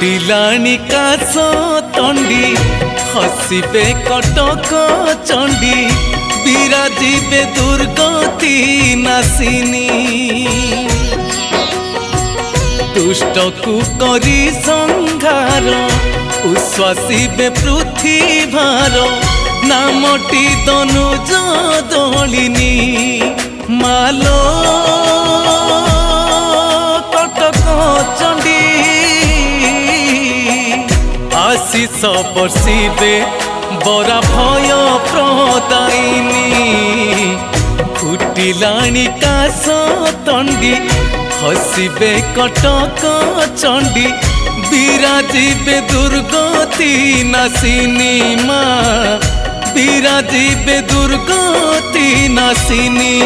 फुटिलाणी काश तंडी हसिबे कटक चंडी विराजिबे दुर्गति नासिनी दुष्ट को करी संहार उश्वासिबे पृथ्वीभार नामटी तनुज दलिनी मालो कटक चंडी आशीष बर्षिबे बरा भय प्रदायिनी फुटिलाणी काश तंडी हसिबे कटक चंडी विराजिबे दुर्गति नासिनी माँ विराजिबे दुर्गति नासिनी।